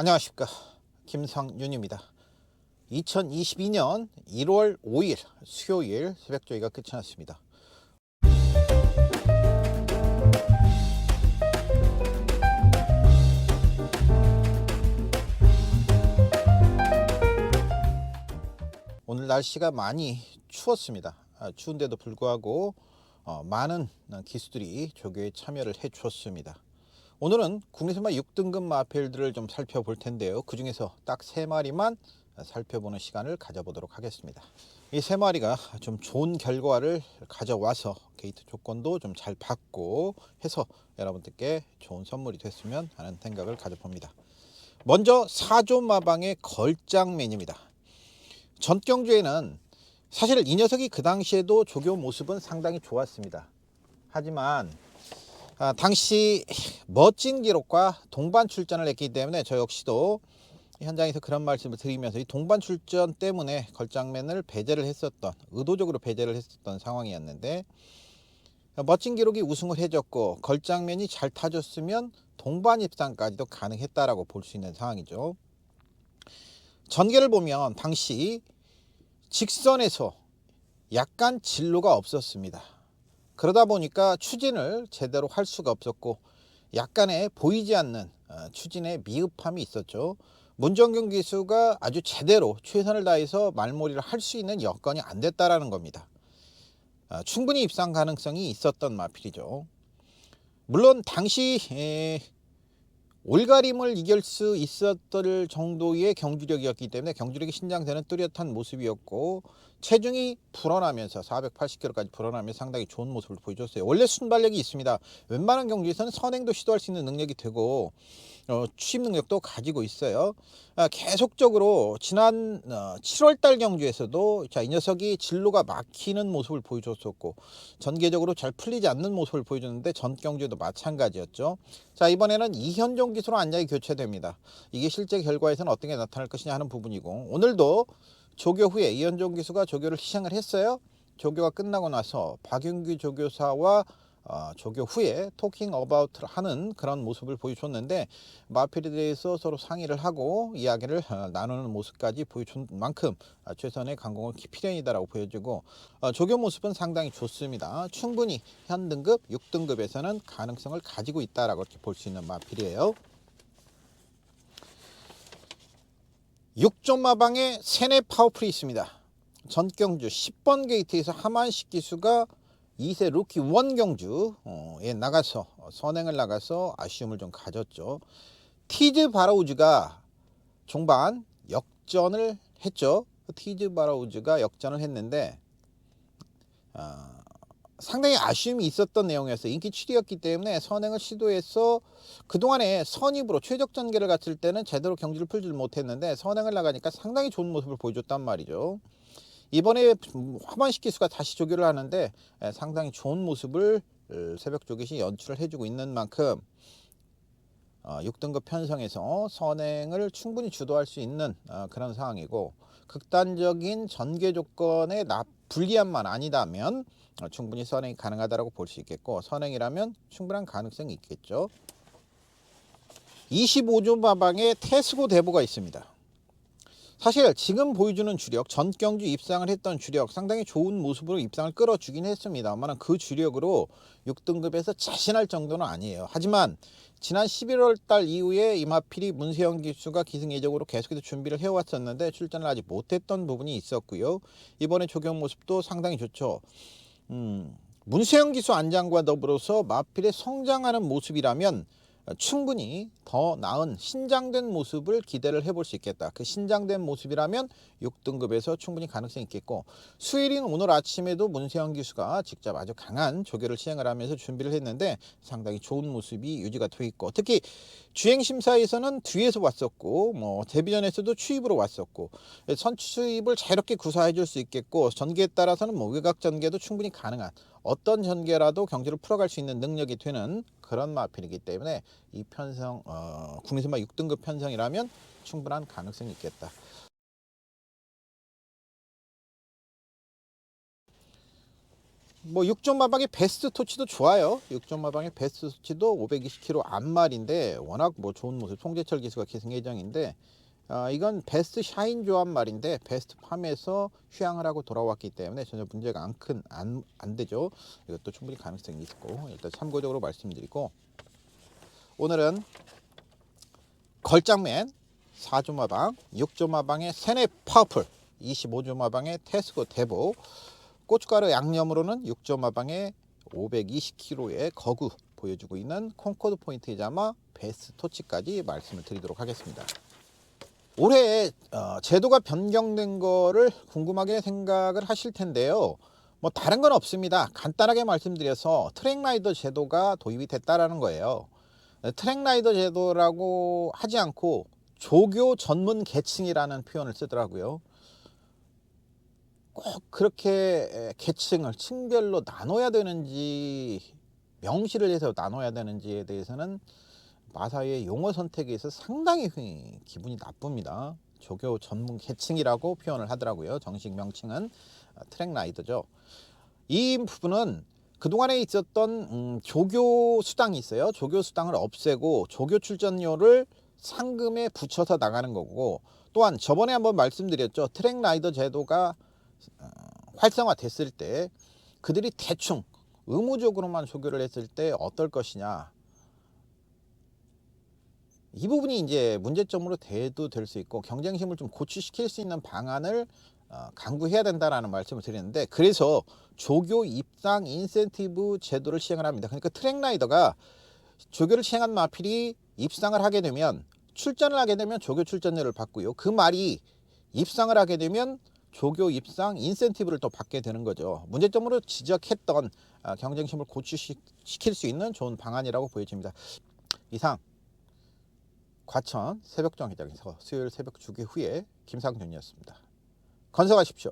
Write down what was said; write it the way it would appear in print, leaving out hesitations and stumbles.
안녕하십니까, 김상윤입니다. 2022년 1월 5일 수요일 새벽 조회가 끝이 났습니다. 오늘 날씨가 많이 추웠습니다. 추운데도 불구하고 많은 기수들이 조교에 참여를 해 주었습니다. 오늘은 국내선마 6등급 마필들을 좀 살펴볼 텐데요. 그 중에서 딱 3마리만 살펴보는 시간을 가져보도록 하겠습니다. 이 3마리가 좀 좋은 결과를 가져와서 게이트 조건도 좀 잘 받고 해서 여러분들께 좋은 선물이 됐으면 하는 생각을 가져봅니다. 먼저 4조 마방의 걸장맨입니다. 전경주에는 사실 이 녀석이 그 당시에도 조교 모습은 상당히 좋았습니다. 하지만 당시 멋진 기록과 동반 출전을 했기 때문에 저 역시도 현장에서 그런 말씀을 드리면서 이 동반 출전 때문에 걸장맨을 배제를 했었던, 의도적으로 배제를 했었던 상황이었는데, 멋진 기록이 우승을 해줬고 걸장맨이 잘 타줬으면 동반 입상까지도 가능했다라고 볼 수 있는 상황이죠. 전개를 보면 당시 직선에서 약간 진로가 없었습니다. 그러다 보니까 추진을 제대로 할 수가 없었고 약간의 보이지 않는 추진의 미흡함이 있었죠. 문정균 기수가 아주 제대로 최선을 다해서 말몰이를 할 수 있는 여건이 안 됐다라는 겁니다. 충분히 입상 가능성이 있었던 마필이죠. 물론 당시 올가림을 이길 수 있었을 정도의 경주력이었기 때문에 경주력이 신장되는 뚜렷한 모습이었고 체중이 불어나면서 480kg까지 불어나면서 상당히 좋은 모습을 보여줬어요. 원래 순발력이 있습니다. 웬만한 경주에서는 선행도 시도할 수 있는 능력이 되고 취입 능력도 가지고 있어요. 계속적으로 지난 7월달 경주에서도 이 녀석이 진로가 막히는 모습을 보여줬었고 전개적으로 잘 풀리지 않는 모습을 보여줬는데 전 경주에도 마찬가지였죠. 자, 이번에는 이현종 기수로 안장이 교체됩니다. 이게 실제 결과에서는 어떻게 나타날 것이냐 하는 부분이고, 오늘도 조교 후에 이현종 기수가 조교를 시행을 했어요. 조교가 끝나고 나서 박윤규 조교사와 조교 후에 토킹 어바웃을 하는 그런 모습을 보여줬는데 마필에 대해서 서로 상의를 하고 이야기를 나누는 모습까지 보여준 만큼 최선의 강공을 기필연이다라고 보여지고 조교 모습은 상당히 좋습니다. 충분히 현 등급 6등급에서는 가능성을 가지고 있다라고 이렇게 볼 수 있는 마필이에요. 6조 마방에 세네 파워풀이 있습니다. 전경주 10번 게이트에서 하만식 기수가 2세 루키 원경주에 나가서 선행을 나가서 아쉬움을 좀 가졌죠. 티즈 바라우즈가 종반 역전을 했죠. 티즈 바라우즈가 역전을 했는데 상당히 아쉬움이 있었던 내용이었어요. 인기 7위였기 때문에 선행을 시도해서 그동안에 선입으로 최적 전개를 갔을 때는 제대로 경기를 풀지 못했는데 선행을 나가니까 상당히 좋은 모습을 보여줬단 말이죠. 이번에 화만식 기수가 다시 조교를 하는데 상당히 좋은 모습을 새벽 조교시 연출을 해주고 있는 만큼 6등급 편성에서 선행을 충분히 주도할 수 있는 그런 상황이고, 극단적인 전개 조건에 불리함만 아니다면 충분히 선행이 가능하다고 볼 수 있겠고, 선행이라면 충분한 가능성이 있겠죠. 25조 마방에 테스고 대보가 있습니다. 사실 지금 보여주는 주력, 전경주 입상을 했던 주력 상당히 좋은 모습으로 입상을 끌어주긴 했습니다만 그 주력으로 6등급에서 자신할 정도는 아니에요. 하지만 지난 11월 달 이후에 이마필이 문세영 기수가 기승 예정으로 계속해서 준비를 해왔었는데 출전을 아직 못했던 부분이 있었고요. 이번에 조경 모습도 상당히 좋죠. 문세영 기수 안장과 더불어서 마필의 성장하는 모습이라면 충분히 더 나은 신장된 모습을 기대를 해볼 수 있겠다. 그 신장된 모습이라면 6등급에서 충분히 가능성이 있겠고, 수요일인 오늘 아침에도 문세영 기수가 직접 아주 강한 조교를 시행을 하면서 준비를 했는데 상당히 좋은 모습이 유지가 되어 있고, 특히 주행심사에서는 뒤에서 왔었고 데뷔전에서도 추입으로 왔었고 선추입을 자유롭게 구사해 줄 수 있겠고, 전개에 따라서는 외곽 전개도 충분히 가능한 어떤 전개라도 경기를 풀어갈 수 있는 능력이 되는 그런 마필이기 때문에 이 편성 국내선마 6등급 편성이라면 충분한 가능성이 있겠다. 뭐 육존마방의 베스트 토치도 좋아요. 육존마방의 베스트 토치도 520kg 앞말인데 워낙 뭐 좋은 모습, 송재철 기수가 계승 예정인데 이건 베스트 샤인 조합 말인데 베스트 팜에서 휴양을 하고 돌아왔기 때문에 전혀 문제가 안 되죠. 이것도 충분히 가능성이 있고 일단 참고적으로 말씀드리고, 오늘은 걸장맨 4조마방, 6조마방의 세네 파워풀, 25조마방의 테스코 대보, 고춧가루 양념으로는 6조마방의 520kg의 거구 보여주고 있는 콩코드 포인트 자마 베스트 토치까지 말씀을 드리도록 하겠습니다. 올해 제도가 변경된 거를 궁금하게 생각을 하실 텐데요. 뭐 다른 건 없습니다. 간단하게 말씀드려서 트랙라이더 제도가 도입이 됐다라는 거예요. 트랙라이더 제도라고 하지 않고 조교 전문 계층이라는 표현을 쓰더라고요. 꼭 그렇게 계층을 층별로 나눠야 되는지, 명시를 해서 나눠야 되는지에 대해서는 마사의 용어 선택에 있어서 상당히 기분이 나쁩니다. 조교 전문 계층이라고 표현을 하더라고요. 정식 명칭은 트랙라이더죠. 이 부분은 그동안에 있었던 조교 수당이 있어요. 조교 수당을 없애고 조교 출전료를 상금에 붙여서 나가는 거고, 또한 저번에 한번 말씀드렸죠. 트랙라이더 제도가 활성화됐을 때 그들이 대충 의무적으로만 조교를 했을 때 어떨 것이냐, 이 부분이 이제 문제점으로 대두될 수 있고 경쟁심을 좀 고취시킬 수 있는 방안을 강구해야 된다라는 말씀을 드리는데, 그래서 조교 입상 인센티브 제도를 시행을 합니다. 그러니까 트랙라이더가 조교를 시행한 마필이 입상을 하게 되면, 출전을 하게 되면 조교 출전료를 받고요. 그 말이 입상을 하게 되면 조교 입상 인센티브를 또 받게 되는 거죠. 문제점으로 지적했던 경쟁심을 고취시킬 수 있는 좋은 방안이라고 보여집니다. 이상 과천 새벽정 회장에서 수요일 새벽 주기 후에 김상준이었습니다. 건강하십시오.